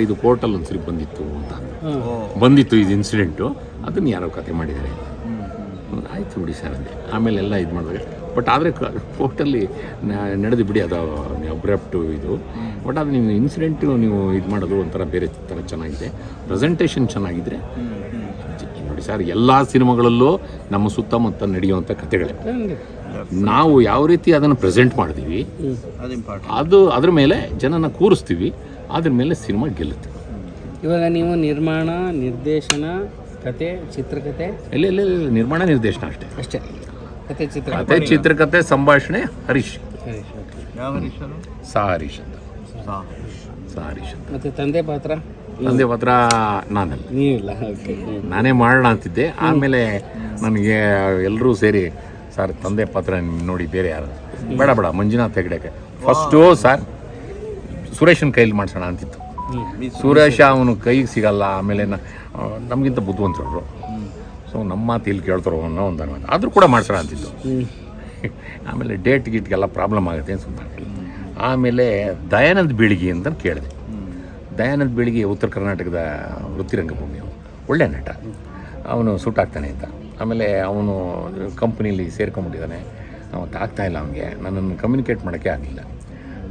ಇದು ಕೋರ್ಟಲ್ಲಿ ಒಂದ್ಸರಿ ಬಂದಿತ್ತು ಇದು ಇನ್ಸಿಡೆಂಟು, ಅದನ್ನು ಯಾರೋ ಕತೆ ಮಾಡಿದ್ದಾರೆ. ಆಯಿತು ಬಿಡಿ ಸರ್ ಅಂದೆ. ಆಮೇಲೆ ಎಲ್ಲ ಇದು ಮಾಡಿದಾಗ ಬಟ್ ಆದರೆ ಕೋರ್ಟಲ್ಲಿ ನಡೆದು ಬಿಡಿ, ಅದು ಅಬ್ರಪ್ಟು ಇದು. ಬಟ್ ಅದು ನೀವು ಇನ್ಸಿಡೆಂಟು ನೀವು ಇದು ಮಾಡೋದು ಒಂಥರ ಬೇರೆ ಥರ ಚೆನ್ನಾಗಿದೆ, ಪ್ರೆಸೆಂಟೇಷನ್ ಚೆನ್ನಾಗಿದ್ದರೆ ನೋಡಿ ಸರ್. ಎಲ್ಲ ಸಿನಿಮಾಗಳಲ್ಲೂ ನಮ್ಮ ಸುತ್ತಮುತ್ತ ನಡೆಯುವಂಥ ಕಥೆಗಳೇ. ನಾವು ಯಾವ ರೀತಿ ಅದನ್ನು ಪ್ರೆಸೆಂಟ್ ಮಾಡ್ತೀವಿ ಅದು ಅದ್ರ ಮೇಲೆ ಜನನ ಕೂರಿಸ್ತೀವಿ, ಅದ್ರ ಮೇಲೆ ಸಿನಿಮಾ ಗೆಲ್ಲುತ್ತೆ. ಇವಾಗ ನೀವು ನಿರ್ಮಾಣ, ನಿರ್ದೇಶನ, ಕತೆ, ಚಿತ್ರಕಥೆ ಎಲ್ಲ ನಿರ್ಮಾಣ ನಿರ್ದೇಶನ ಅಷ್ಟೇ. ಕತೆ, ಚಿತ್ರಕಥೆ, ಸಂಭಾಷಣೆ ಹರೀಶ್. ಸಾ ಹರೀಶ್ ಅಂತ. ಮತ್ತೆ ತಂದೆ ಪಾತ್ರ ನಾನಲ್ಲ, ನೀವಿಲ್ಲ. ನಾನೇ ಮಾಡೋಣ ಅಂತಿದ್ದೆ. ಆಮೇಲೆ ನನಗೆ ಎಲ್ಲರೂ ಸೇರಿ ಸರ್ ತಂದೆ ಪಾತ್ರ ನೋಡಿ ಬೇರೆ ಯಾರು ಬೇಡ ಮಂಜುನಾಥ್ ಹೆಗಡೆಗೆ ಫಸ್ಟು ಸರ್ ಸುರೇಶನ ಕೈಲಿ ಮಾಡಿಸೋಣ ಅಂತಿತ್ತು. ಸುರೇಶ ಅವನು ಕೈಗೆ ಸಿಗಲ್ಲ, ಆಮೇಲೆ ನಮಗಿಂತ ಬುದ್ಧಿವಂತರವರು, ಸೊ ನಮ್ಮ ಮಾತು ಇಲ್ಲಿ ಕೇಳ್ತಾರೋ ಅನ್ನೋ ಒಂದು ಅನುಮಾನ, ಆದರೂ ಕೂಡ ಮಾಡ್ಸೋಣ ಅಂತಿತ್ತು. ಆಮೇಲೆ ಗೀಟ್ಗೆಲ್ಲ ಪ್ರಾಬ್ಲಮ್ ಆಗುತ್ತೆ ಅಂತ ಸುಮ್ಮನೆ. ಆಮೇಲೆ ದಯಾನಂದ್ ಬೀಳಿಗಿ ಅಂತ ಕೇಳಿದೆ. ದಯಾನಂದ್ ಬೀಳಿಗಿ ಉತ್ತರ ಕರ್ನಾಟಕದ ವೃತ್ತಿರಂಗಭೂಮಿ, ಒಳ್ಳೆ ನಟ, ಅವನು ಸೂಟ್ ಆಗ್ತಾನೆ ಅಂತ. ಆಮೇಲೆ ಅವನು ಕಂಪ್ನೀಲಿ ಸೇರ್ಕೊಂಡ್ಬಿಟ್ಟಿದ್ದಾನೆ, ಅವತ್ತು ಆಗ್ತಾಯಿಲ್ಲ ಅವನಿಗೆ, ನನ್ನನ್ನು ಕಮ್ಯುನಿಕೇಟ್ ಮಾಡೋಕ್ಕೆ ಆಗಲಿಲ್ಲ.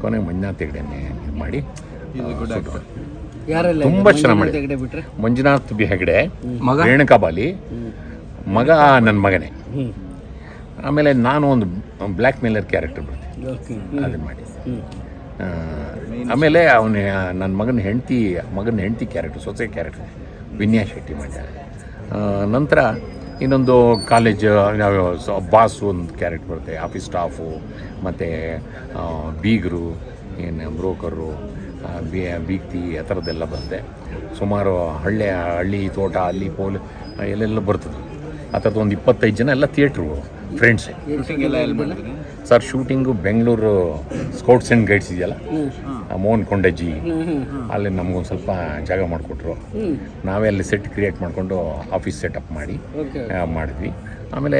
ಕೊನೆಗೆ ಮಂಜುನಾಥ್ ಹೆಗಡೆನೇ ಮಾಡಿ ತುಂಬ ಚೆನ್ನಾಗಿ ಮಾಡಿ. ಮಂಜುನಾಥ್ ಹೆಗಡೆ ರೇಣುಕಾ ಬಾಲಿ ಮಗ ನನ್ನ ಮಗನೇ. ಆಮೇಲೆ ನಾನು ಒಂದು ಬ್ಲ್ಯಾಕ್ ಮೇಲರ್ ಕ್ಯಾರೆಕ್ಟರ್ ಬರ್ತೀನಿ, ಅದನ್ನು ಮಾಡಿ. ಆಮೇಲೆ ಅವನ ನನ್ನ ಮಗನ ಹೆಂಡತಿ ಕ್ಯಾರೆಕ್ಟರ್, ಸೊಸೆ ಕ್ಯಾರೆಕ್ಟರ್ ವಿನ್ಯಾ ಶೆಟ್ಟಿ ಮಾಡಿದ್ದಾರೆ. ನಂತರ ಇನ್ನೊಂದು ಕಾಲೇಜ್ ಬಾಸು ಒಂದು ಕ್ಯಾರೆಕ್ಟರ್ ಬರುತ್ತೆ, ಆಫೀಸ್ ಸ್ಟಾಫು, ಮತ್ತು ಬೀಗರು, ಏನು ಬ್ರೋಕರು, ಬೀಗ್ತಿ ಆ ಥರದ್ದೆಲ್ಲ ಬರುತ್ತೆ. ಸುಮಾರು ಹಳ್ಳಿ ತೋಟ ಅಲ್ಲಿ ಎಲ್ಲೆಲ್ಲ ಬರ್ತದೆ. ಆ ಥರದ್ದು ಒಂದು 25 ಜನ ಎಲ್ಲ ಥಿಯೇಟ್ರು ಫ್ರೆಂಡ್ಸೇ. Sir shooting Bengaluru scouts and guides ಇದೆಯಲ್ಲ, ಮೋಹನ್ ಕೊಂಡಜ್ಜಿ, ಅಲ್ಲಿ ನಮಗೊಂದು ಸ್ವಲ್ಪ ಜಾಗ ಮಾಡಿಕೊಟ್ರು. ನಾವೇ ಅಲ್ಲಿ ಸೆಟ್ ಕ್ರಿಯೇಟ್ ಮಾಡಿಕೊಂಡು ಆಫೀಸ್ ಸೆಟಪ್ ಮಾಡಿದ್ವಿ. ಆಮೇಲೆ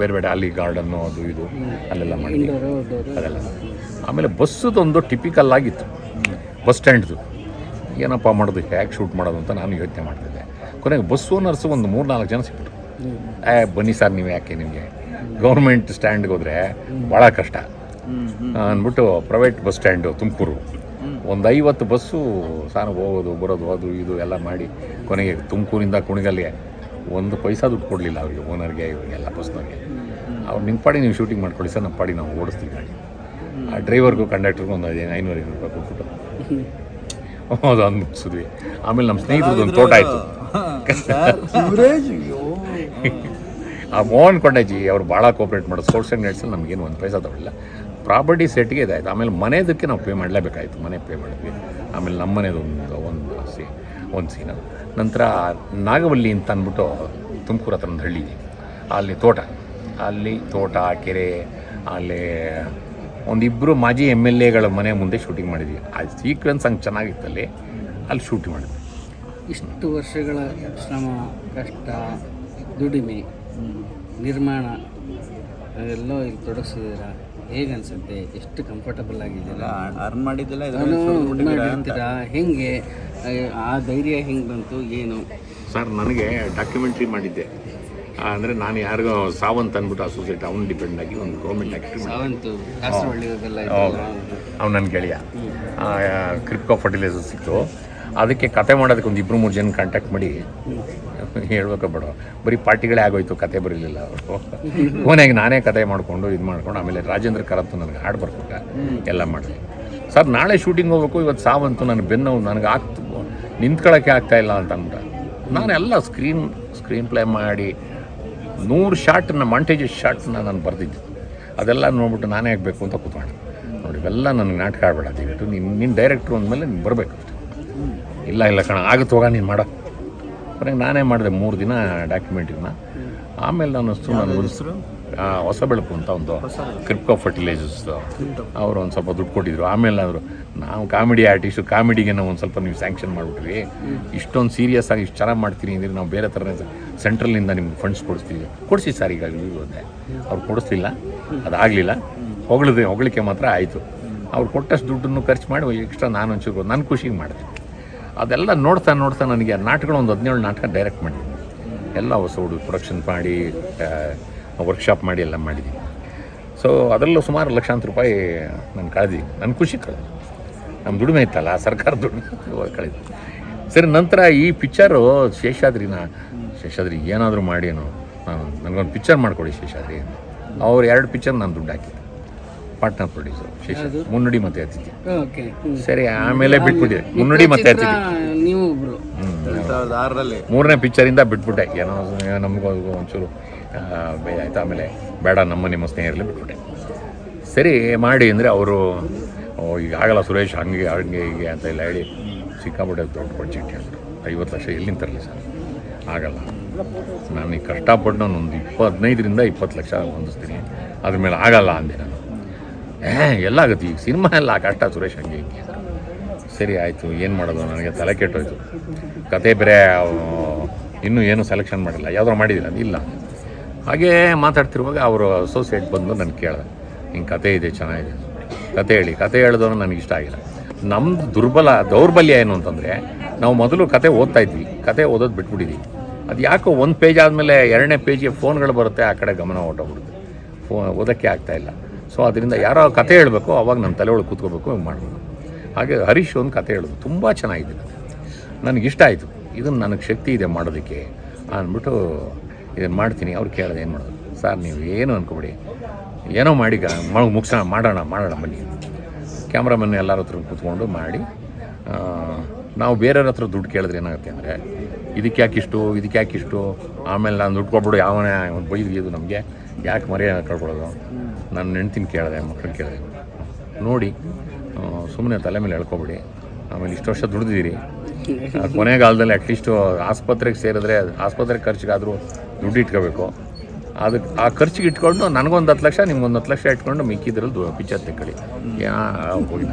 ಬೇರೆ ಅಲ್ಲಿ ಗಾರ್ಡನ್ನು ಅದು ಇದು ಅಲ್ಲೆಲ್ಲ ಮಾಡಿದ್ವಿ, ಅದೆಲ್ಲ. ಆಮೇಲೆ ಬಸ್ಸದೊಂದು ಟಿಪಿಕಲ್ ಆಗಿತ್ತು, ಬಸ್ ಸ್ಟ್ಯಾಂಡ್ದು. ಏನಪ್ಪ ಮಾಡೋದು, ಹೇಗೆ ಶೂಟ್ ಮಾಡೋದು ಅಂತ ನಾನು ಯೋಚನೆ ಮಾಡ್ತಿದ್ದೆ. ಕೊನೆಗೆ ಬಸ್ ಓನರ್ಸು ಒಂದು 3-4 ಜನ ಸಿಕ್ಬಿಟ್ರು. ಬನ್ನಿ ಸರ್, ನೀವು ಯಾಕೆ, ನಿಮಗೆ ಗೌರ್ಮೆಂಟ್ ಸ್ಟ್ಯಾಂಡ್ಗೆ ಹೋದರೆ ಭಾಳ ಕಷ್ಟ ಅಂದ್ಬಿಟ್ಟು ಪ್ರೈವೇಟ್ ಬಸ್ ಸ್ಟ್ಯಾಂಡು ತುಮಕೂರು ಒಂದು 50 ಬಸ್ಸು ಸಾರು ಹೋಗೋದು ಬರೋದು ಅದು ಇದು ಎಲ್ಲ ಮಾಡಿ ಕೊನೆಗೆ ತುಮಕೂರಿಂದ ಕುಣಿಗಲ್ಗೆ ಒಂದು ಪೈಸಾ ದುಡ್ಡು ಕೊಡಲಿಲ್ಲ ಅವರಿಗೆ, ಓನರ್ಗೆ, ಇವರಿಗೆಲ್ಲ ಬಸ್ನವ್ರಿಗೆ. ಅವ್ರು ನಿಮ್ಮ ಪಾಡಿ ನೀವು ಶೂಟಿಂಗ್ ಮಾಡ್ಕೊಳ್ಳಿ ಸರ್, ನಮ್ಮ ಪಾಡಿ ನಾವು ಓಡಿಸ್ತೀವಿ ಗಾಡಿ. ಆ ಡ್ರೈವರ್ಗೂ ಕಂಡಕ್ಟರ್ಗೂ ಒಂದು 500 ರೂಪಾಯಿ ಕೊಟ್ಬಿಟ್ಟು ಹೌದು ಅಂದು ಮುಗಿಸಿದ್ವಿ. ಆಮೇಲೆ ನಮ್ಮ ಸ್ನೇಹಿತರದ್ದು ಒಂದು ತೋಟ ಆಯಿತು. ಆ ಮೋಹನ್ ಕೊಂಡಜ್ಜಿ ಅವರು ಭಾಳ ಕೋಪ್ರೇಟ್ ಮಾಡೋದು. ಸ್ಪೋರ್ಟ್ಸ್ ಆ್ಯಂಡ್ ಗೈಡ್ಸಲ್ಲಿ ನಮಗೇನು ಒಂದು ಪೈಸಾ ತಗೊಳ್ಳಿಲ್ಲ. ಪ್ರಾಪರ್ಟಿ ಸೆಟ್ಗೆ ಇದಾಯಿತು. ಆಮೇಲೆ ಮನೆದಕ್ಕೆ ನಾವು ಪೇ ಮಾಡಲೇಬೇಕಾಯಿತು, ಮನೆ ಪೇ ಮಾಡಿದ್ವಿ. ಆಮೇಲೆ ನಮ್ಮ ಮನೆದು ಒಂದು ಸೀನ. ನಂತರ ನಾಗವಲ್ಲಿ ಅಂತ ಅಂದ್ಬಿಟ್ಟು ತುಮಕೂರು ಹತ್ರ ಒಂದು ಹಳ್ಳಿ ಇದೆ, ಅಲ್ಲಿ ತೋಟ ಕೆರೆ, ಅಲ್ಲಿ ಒಂದಿಬ್ಬರು ಮಾಜಿ MLAಗಳ ಮನೆ ಮುಂದೆ ಶೂಟಿಂಗ್ ಮಾಡಿದ್ವಿ. ಆ ಸೀಕ್ವೆನ್ಸ್ ಹಂಗೆ ಚೆನ್ನಾಗಿತ್ತಲ್ಲಿ, ಅಲ್ಲಿ ಶೂಟಿಂಗ್ ಮಾಡಿದ್ವಿ. ಇಷ್ಟು ವರ್ಷಗಳ ಶ್ರಮ, ಕಷ್ಟ, ದುಡಿಮೆ, ನಿರ್ಮಾಣ ಎಲ್ಲೋ ಇಲ್ಲಿ ತೊಡಗಿಸಿದ್ದೀರಾ, ಹೇಗೆ ಅನಿಸುತ್ತೆ? ಎಷ್ಟು ಕಂಫರ್ಟಬಲ್ ಆಗಿದ್ದೀರಾ? ಅರ್ನ್ ಮಾಡಿದ್ದೆಲ್ಲ ಮಾಡಿರ್ತೀರಾ? ಹೆಂಗೆ ಆ ಧೈರ್ಯ ಹೆಂಗೆ ಬಂತು, ಏನು? ಸರ್ ನನಗೆ ಡಾಕ್ಯುಮೆಂಟ್ರಿ ಮಾಡಿದ್ದೆ, ಅಂದರೆ ನಾನು ಯಾರಿಗೋ ಸಾವಂತ್ ಅಂದ್ಬಿಟ್ಟು ಅಸೋಸಿಯೇಟ್ ಅವ್ನು ಡಿಪೆಂಡ್ ಆಗಿ ಒಂದು ಗೌರ್ಮೆಂಟ್ ಆ್ಯಕ್ಟಿವ್ ಅವ್ನು ನನ್ನ ಗೆಳೆಯ. ಕ್ರಿಪ್ಕೋ ಫರ್ಟಿಲೈಸರ್ ಸಿಕ್ತು, ಅದಕ್ಕೆ ಕತೆ ಮಾಡೋದಕ್ಕೆ ಒಂದು 2-3 ಜನ ಕಾಂಟ್ಯಾಕ್ಟ್ ಮಾಡಿ ಹೇಳ್ಬೇಕು ಬೇಡ, ಬರೀ ಪಾರ್ಟಿಗಳೇ ಆಗೋಯ್ತು, ಕತೆ ಬರಲಿಲ್ಲ ಅವರು. ಕೊನೆಗೆ ನಾನೇ ಕತೆ ಮಾಡಿಕೊಂಡು ಆಮೇಲೆ ರಾಜೇಂದ್ರ ಕರತ್ತು ನನಗೆ ಹಾಡು ಬರ್ಕೊಟ್ಟ, ಎಲ್ಲ ಮಾಡಿದೆ. ಸರ್ ನಾಳೆ ಶೂಟಿಂಗ್ ಹೋಗ್ಬೇಕು, ಇವತ್ತು ಸಾವಂತು ನನ್ನ ಬೆನ್ನು ನನಗೆ ನಿಂತ್ಕೊಳ್ಳೋಕ್ಕೆ ಆಗ್ತಾಯಿಲ್ಲ ಅಂತ ಅಂದ್ಬಿಟ್ಟು ನಾನೆಲ್ಲ ಸ್ಕ್ರೀನ್ ಪ್ಲೇ ಮಾಡಿ 100 ಶಾರ್ಟನ್ನ ಮಾಂಟೇಜಸ್ ಶಾರ್ಟ್ನ ನಾನು ಬರೆದಿದ್ದೆ. ಅದೆಲ್ಲ ನೋಡ್ಬಿಟ್ಟು ನಾನೇ ಆಗಬೇಕು ಅಂತ ಕೂತ್ಕೊಂಡೆ. ನೋಡಿ ಇವೆಲ್ಲ ನನಗೆ ನಾಟಕ ಆಡಬೇಡ ದಯವಿಟ್ಟು, ನೀನು ಡೈರೆಕ್ಟ್ರು ಅಂದಮೇಲೆ ನೀನು ಬರಬೇಕು ಅಷ್ಟೆ. ಇಲ್ಲ ಕಣ ಆಗುತ್ತೆ ಹೋಗ ನೀನು ಮಾಡೋ. ಕೊನೆಗೆ ನಾನೇ ಮಾಡಿದೆ 3 ದಿನ ಡಾಕ್ಯುಮೆಂಟ್ರಿನ. ಆಮೇಲೆ ನಾನು ಹೊಸ ಬೆಳಕು ಅಂತ ಒಂದು ಕ್ರಿಪ್ಕೋ ಫರ್ಟಿಲೈಸರ್ಸ್ ಅವರು ಒಂದು ಸ್ವಲ್ಪ ದುಡ್ಡು ಕೊಟ್ಟಿದ್ರು. ಆಮೇಲೆ ಅವರು ನಾವು ಕಾಮಿಡಿ ಆರ್ಟಿಸ್ಟು, ಕಾಮಿಡಿಗೆ ನಾವು ಒಂದು ಸ್ವಲ್ಪ ನೀವು ಸ್ಯಾಂಕ್ಷನ್ ಮಾಡಿಬಿಟ್ರಿ, ಇಷ್ಟೊಂದು ಸೀರಿಯಸ್ ಆಗಿ ಇಷ್ಟು ಚೆನ್ನಾಗಿ ಮಾಡ್ತೀನಿ ಅಂದರೆ ನಾವು ಬೇರೆ ಥರ ಸೆಂಟ್ರಲಿಂದ ನಿಮ್ಗೆ ಫಂಡ್ಸ್ ಕೊಡಿಸಿ ಸರ್. ಈಗ ಹೋದೆ ಅವ್ರು ಕೊಡಿಸ್ಲಿಲ್ಲ, ಅದಾಗಲಿಲ್ಲ. ಹೊಗಳಿಕೆ ಮಾತ್ರ ಆಯಿತು. ಅವ್ರು ಕೊಟ್ಟಷ್ಟು ದುಡ್ಡನ್ನು ಖರ್ಚು ಮಾಡಿ ಎಕ್ಸ್ಟ್ರಾ ನಾನು ಒಂಚೂರು ನನ್ನ ಖುಷಿಗೆ ಮಾಡಿದೆ. ಅದೆಲ್ಲ ನೋಡ್ತಾ ನೋಡ್ತಾ ನನಗೆ ನಾಟಕಗಳು ಒಂದು 17 ನಾಟಕ ಡೈರೆಕ್ಟ್ ಮಾಡಿದ್ದೀನಿ. ಎಲ್ಲ ಹೊಸ ಹುಡುಗ ಪ್ರೊಡಕ್ಷನ್ ಮಾಡಿ ವರ್ಕ್ಶಾಪ್ ಮಾಡಿ ಎಲ್ಲ ಮಾಡಿದ್ದೀನಿ. ಸೊ ಅದರಲ್ಲೂ ಸುಮಾರು ಲಕ್ಷಾಂತರ ರೂಪಾಯಿ ನಾನು ಕಳೆದಿ, ನನ್ನ ಖುಷಿ ಕಳೆದು, ನಮ್ಮ ದುಡಿಮೆ ಇತ್ತಲ್ಲ, ಸರ್ಕಾರ ದುಡಿಮೆ ಕಳೆದು. ಸರಿ, ನಂತರ ಈ ಪಿಕ್ಚರು ಶೇಷಾದ್ರಿ ಏನಾದರೂ ಮಾಡಿ ನನಗೊಂದು ಪಿಕ್ಚರ್ ಮಾಡಿಕೊಡಿ ಶೇಷಾದ್ರಿ. ಅವ್ರು 2 ಪಿಕ್ಚರ್ ನಾನು ದುಡ್ಡು ಹಾಕಿದ್ದೆ, ಪಾರ್ಟ್ನರ್ ಪ್ರೊಡ್ಯೂಸರ್ ಶೇಷಾದ್ರಿ, ಮುನ್ನುಡಿ ಮತ್ತು ಅತಿಥಿ. ಸರಿ, ಆಮೇಲೆ ಬಿಟ್ಬಿಟ್ಟಿದೆ ಮುನ್ನುಡಿ ಮತ್ತು ಅತಿಥಿ. ನೀವು ಒಬ್ರು 2006ರಲ್ಲಿ 3ನೇ ಪಿಕ್ಚರಿಂದ ಬಿಟ್ಬಿಟ್ಟೆ. ಏನೋ ನಮಗೂ ಒಂಚೂರು ಆಯ್ತು, ಆಮೇಲೆ ಬೇಡ ನಿಮ್ಮ ಸ್ನೇಹಿತರಲ್ಲಿ ಬಿಟ್ಬಿಟ್ಟೆ. ಸರಿ ಮಾಡಿ ಅಂದರೆ ಅವರು ಈಗ ಆಗಲ್ಲ ಸುರೇಶ್, ಹಂಗೆ ಹೀಗೆ ಅಂತ ಎಲ್ಲ ಹೇಳಿ ಸಿಕ್ಕಾಬಿಟ್ಟೆ ದೊಡ್ಡ ಬಡ್ಜೆಟ್ ಹೇಳಿದ್ರು. 50 ಲಕ್ಷ ಎಲ್ಲಿಂದ ತರಲಿ ಸರ್, ಆಗಲ್ಲ. ನಾನು ಈಗ ಕಷ್ಟಪಟ್ಟು ನಾನು ಒಂದು 15ರಿಂದ 20 ಲಕ್ಷ ಹೊಂದಿಸ್ತೀನಿ, ಅದ್ರ ಮೇಲೆ ಆಗಲ್ಲ ಅಂದೆ ನಾನು. ಎಲ್ಲಾಗುತ್ತೆ ಈಗ ಸಿನಿಮಾ ಎಲ್ಲ ಕಷ್ಟ ಸುರೇಶ್, ಹಂಗೆ ಹಿಂಗೆ. ಸರಿ ಆಯಿತು, ಏನು ಮಾಡೋದು, ನನಗೆ ತಲೆ ಕೆಟ್ಟೋಯ್ತು. ಕತೆ ಬೇರೆ ಇನ್ನೂ ಏನು ಸೆಲೆಕ್ಷನ್ ಮಾಡಿಲ್ಲ, ಯಾವ್ದಾರು ಮಾಡಿದ್ದೀರ ಇಲ್ಲ. ಹಾಗೇ ಮಾತಾಡ್ತಿರುವಾಗ ಅವರು ಅಸೋಸಿಯೇಟ್ ಬಂದು ನನಗೆ ಕೇಳಿದೆ, ಹಿಂಗೆ ಕತೆ ಇದೆ, ಚೆನ್ನಾಗಿದೆ, ಕತೆ ಹೇಳಿ. ಕತೆ ಹೇಳಿದವರು ನನಗೆ ಇಷ್ಟ ಆಗಿಲ್ಲ. ನಮ್ಮದು ದೌರ್ಬಲ್ಯ ಏನು ಅಂತಂದರೆ, ನಾವು ಮೊದಲು ಕತೆ ಓದ್ತಾ ಇದ್ವಿ, ಕತೆ ಓದೋದು ಬಿಟ್ಬಿಟ್ಟಿದ್ವಿ. ಅದು ಯಾಕೋ 1 ಪೇಜ್ ಆದಮೇಲೆ 2ನೇ ಪೇಜಿಗೆ ಫೋನ್ಗಳು ಬರುತ್ತೆ, ಆ ಕಡೆ ಗಮನ ಹೊಟ್ಟೋಗ್ಬಿಡುತ್ತೆ, ಓದೋಕ್ಕೆ ಆಗ್ತಾಯಿಲ್ಲ. ಸೊ ಅದರಿಂದ ಯಾರೋ ಕತೆ ಹೇಳಬೇಕು, ಅವಾಗ ನನ್ನ ತಲೆ ಒಳಗೆ ಕೂತ್ಕೋಬೇಕು, ಮಾಡಬೇಕು. ಹಾಗೆ ಹರೀಶ್ ಒಂದು ಕತೆ ಹೇಳೋದು ತುಂಬ ಚೆನ್ನಾಗಿದೆ, ನನಗಿಷ್ಟ ಆಯಿತು. ಇದನ್ನು ನನಗೆ ಶಕ್ತಿ ಇದೆ ಮಾಡೋದಕ್ಕೆ ಅಂದ್ಬಿಟ್ಟು ಇದನ್ನು ಮಾಡ್ತೀನಿ. ಅವ್ರು ಕೇಳಿದೆ, ಏನು ಮಾಡೋದು ಸರ್, ನೀವು ಏನು ಅಂದ್ಕೊಬಿಡಿ, ಏನೋ ಮಾಡಿ ಮಾಡೋಣ ಬನ್ನಿ. ಕ್ಯಾಮ್ರಾಮನ್ ಎಲ್ಲರ ಹತ್ರ ಕೂತ್ಕೊಂಡು ಮಾಡಿ. ನಾವು ಬೇರೆಯವ್ರ ಹತ್ರ ದುಡ್ಡು ಕೇಳಿದ್ರೆ ಏನಾಗುತ್ತೆ ಅಂದರೆ, ಇದಕ್ಕೆ ಯಾಕಿಷ್ಟು, ಆಮೇಲೆ ನಾನು ದುಡ್ಡು ಕೊಟ್ಬಿಡು, ಯಾವನೇ ಬೈದು ನಮಗೆ ಯಾಕೆ ಮರ್ಯಾದೆ ಕಳ್ಕೊಳ್ಳೋದು. ನನ್ನ ಹೆಂಡ್ತಿನ ಕೇಳಿದೆ, ಮಕ್ಕಳನ್ನ ಕೇಳಿದೆ, ನೋಡಿ ಸುಮ್ಮನೆ ತಲೆ ಮೇಲೆ ಎಳ್ಕೊಬಿಡಿ, ಆಮೇಲೆ ಇಷ್ಟು ವರ್ಷ ದುಡ್ದಿದ್ದೀರಿ, ಕೊನೆಗಾಲದಲ್ಲಿ ಅಟ್ಲೀಸ್ಟು ಆಸ್ಪತ್ರೆಗೆ ಸೇರಿದ್ರೆ ಆಸ್ಪತ್ರೆ ಖರ್ಚಿಗಾದರೂ ದುಡ್ಡು ಇಟ್ಕೋಬೇಕು. ಅದಕ್ಕೆ ಆ ಖರ್ಚಿಗೆ ಇಟ್ಕೊಂಡು ನನಗೊಂದು 10 ಲಕ್ಷ, ನಿಮ್ಗೊಂದು 10 ಲಕ್ಷ ಇಟ್ಕೊಂಡು ಮಿಕ್ಕಿದ್ರಲ್ಲಿ ಪಿಕ್ಚರ್ ತೆಕ್ಕಳಿ ಹೋಗಿ.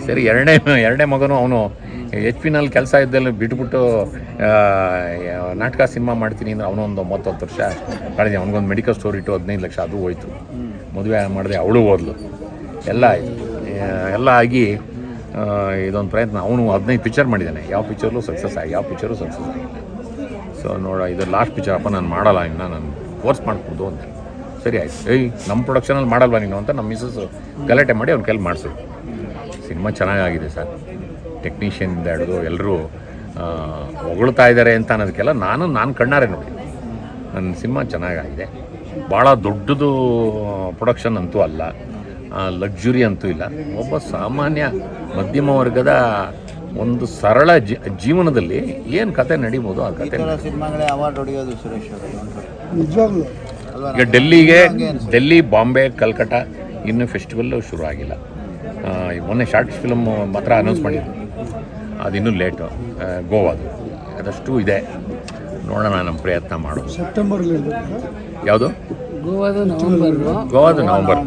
ಸರಿ, ಎರಡನೇ ಮಗನು ಅವನು HP ನಲ್ಲಿ ಕೆಲಸ ಇದ್ದಲ್ಲಿ ಬಿಟ್ಬಿಟ್ಟು ನಾಟಕ ಸಿನಿಮಾ ಮಾಡ್ತೀನಿ ಅಂದರೆ ಅವನೊಂದು 30 ವರ್ಷ ಕಳೆದ. ಅವನಿಗೊಂದು ಮೆಡಿಕಲ್ ಸ್ಟೋರ್ ಇಟ್ಟು 15 ಲಕ್ಷ ಅದು ಹೋಯ್ತು. ಮದುವೆ ಮಾಡಿದೆ, ಅವಳು ಓದ್ಲು, ಎಲ್ಲ ಆಯಿತು. ಎಲ್ಲ ಆಗಿ ಇದೊಂದು ಪ್ರಯತ್ನ. ಅವನು 15 ಪಿಕ್ಚರ್ ಮಾಡಿದ್ದಾನೆ, ಯಾವ ಪಿಕ್ಚರ್ಲು ಸಕ್ಸಸ್ ಆಗಿಲ್ಲ. ಸೊ ಇದು ಲಾಸ್ಟ್ ಪಿಕ್ಚರ್, ಅಪ್ಪ ನಾನು ಮಾಡಲ್ಲ ಇನ್ನು, ನಾನು ಫೋರ್ಸ್ ಮಾಡ್ಕೊಡ್ದು ಅಂತ. ಸರಿ ಆಯ್ತು, ನಮ್ಮ ಪ್ರೊಡಕ್ಷನಲ್ಲಿ ಮಾಡಲ್ವಾ ನೀನು ಅಂತ ನಮ್ಮ ಮಿಸ್ಸಸ್ ಗಲಾಟೆ ಮಾಡಿ ಅವ್ನ ಕೈಲಿ ಮಾಡಿಸೋದು. ಸಿನಿಮಾ ಚೆನ್ನಾಗಾಗಿದೆ ಸರ್, ಟೆಕ್ನಿಷಿಯನ್ನಿಂದ ಹಿಡಿದು ಎಲ್ಲರೂ ಹೊಗಳ್ತಾ ಇದ್ದಾರೆ ಅಂತ ಅನ್ನೋದಕ್ಕೆಲ್ಲ ನಾನು ಕಣ್ಣಾರೆ ನೋಡಿ. ನನ್ನ ಸಿನಿಮಾ ಚೆನ್ನಾಗಾಗಿದೆ. ಭಾಳ ದೊಡ್ಡದು ಪ್ರೊಡಕ್ಷನ್ ಅಂತೂ ಅಲ್ಲ, ಲಕ್ಸುರಿ ಅಂತೂ ಇಲ್ಲ. ಒಬ್ಬ ಸಾಮಾನ್ಯ ಮಧ್ಯಮ ವರ್ಗದ ಒಂದು ಸರಳ ಜೀವನದಲ್ಲಿ ಏನು ಕತೆ ನಡೀಬೋದು ಆ ಕತೆ. ಸಿನಿಮಾಗಳೇ ಅವಾರ್ಡ್ ಹೊಡೆಯೋದು ಸುರೇಶ್ ಅವರು ನಿಜವಾಗ್ಲೂ. ಈಗ ಡೆಲ್ಲಿ, ಬಾಂಬೆ, ಕಲ್ಕಟ್ಟ ಇನ್ನೂ ಫೆಸ್ಟಿವಲ್ಲು ಶುರು ಆಗಿಲ್ಲ. ಮೊನ್ನೆ ಶಾರ್ಟ್ ಫಿಲ್ಮ್ ಮಾತ್ರ ಅನೌನ್ಸ್ ಮಾಡಿದ್ರು, ಅದಿನ್ನೂ ಲೇಟು. ಗೋವಾದು ಅದಷ್ಟು ಇದೆ, ನೋಡೋಣ, ನಮ್ಮ ಪ್ರಯತ್ನ ಮಾಡೋದು. ಸೆಪ್ಟೆಂಬರ್ಲಿ ಯಾವುದು? ಗೋವಾದು ನವಂಬರ್.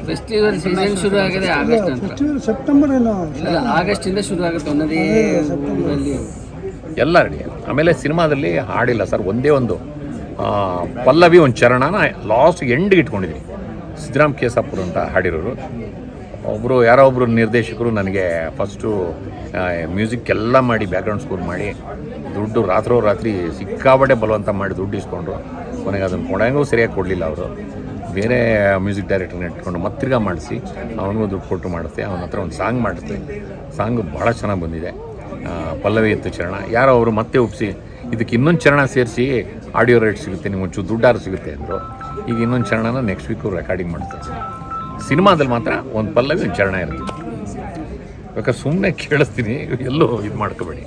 ಫೆಸ್ಟಿವಲ್ ಸೀಸನ್ ಶುರು ಆಗಿದೆ ಆಗಸ್ಟ್ ಅಂತ. ಸೆಪ್ಟೆಂಬರ್ ಏನೋ ಆಗಸ್ಟಿಂದ ಶುರು ಆಗುತ್ತೆ ಅನ್ನೋದೇ ಊರಲ್ಲಿ ಎಲ್ಲ ರೆಡಿ. ಆಮೇಲೆ ಸಿನಿಮಾದಲ್ಲಿ ಹಾಡಿಲ್ಲ ಸರ್, ಒಂದೇ ಒಂದು ಪಲ್ಲವಿ, ಒಂದು ಚರಣನ ಲಾಸ್ಟ್ ಎಂಡ್ಗೆ ಇಟ್ಕೊಂಡಿದ್ವಿ. ಸಿದ್ದರಾಮ್ ಕೇಸಾಪುರ ಅಂತ ಹಾಡಿರೋರು. ಯಾರೋ ಒಬ್ಬರು ನಿರ್ದೇಶಕರು ನನಗೆ ಫಸ್ಟು ಮ್ಯೂಸಿಕ್ ಎಲ್ಲ ಮಾಡಿ, ಬ್ಯಾಕ್ಗ್ರೌಂಡ್ ಸ್ಕೋರ್ ಮಾಡಿ, ದುಡ್ಡು ರಾತ್ರಿ ಸಿಕ್ಕಾಬಟ್ಟೆ ಬಲವಂತ ಮಾಡಿ ದುಡ್ಡು ಇಸ್ಕೊಂಡ್ರು. ಕೊನೆಗೆ ಅದನ್ನು ಕೊಡಂಗೂ ಸರಿಯಾಗಿ ಕೊಡಲಿಲ್ಲ ಅವರು. ಬೇರೆ ಮ್ಯೂಸಿಕ್ ಡೈರೆಕ್ಟರ್ನ ಇಟ್ಕೊಂಡು ಮತ್ತಿರ್ಗ ಮಾಡಿಸಿ ಅವನಿಗೂ ದುಡ್ಡು ಕೊಟ್ಟು ಮಾಡಿಸ್ದೆ. ಅವನ ಹತ್ರ ಒಂದು ಸಾಂಗ್ ಮಾಡಿಸ್ದೆ. ಸಾಂಗು ಭಾಳ ಚೆನ್ನಾಗಿ ಬಂದಿದೆ. ಪಲ್ಲವಿ ಎತ್ತು ಚರಣ ಯಾರೋ ಅವರು ಮತ್ತೆ ಒಪ್ಪಿಸಿ, ಇದಕ್ಕೆ ಇನ್ನೊಂದು ಚರಣ ಸೇರಿಸಿ ಆಡಿಯೋ ರೈಟ್ ಸಿಗುತ್ತೆ, ನಿಮ್ಗೆ ಒಂಚೂರು ದುಡ್ಡಾರು ಸಿಗುತ್ತೆ ಅಂದರು. ಈಗ ಇನ್ನೊಂದು ಚರಣನ ನೆಕ್ಸ್ಟ್ ವೀಕು ರೆಕಾರ್ಡಿಂಗ್ ಮಾಡ್ತಾರೆ. ಸಿನಿಮಾದಲ್ಲಿ ಮಾತ್ರ ಒಂದು ಪಲ್ಲವಿ, ಒಂದು ಚರಣ ಇರುತ್ತೆ. ಬೇಕಾದ್ರೆ ಸುಮ್ಮನೆ ಕೇಳಿಸ್ತೀನಿ, ಎಲ್ಲೂ ಇದು ಮಾಡ್ಕೋಬೇಡಿ.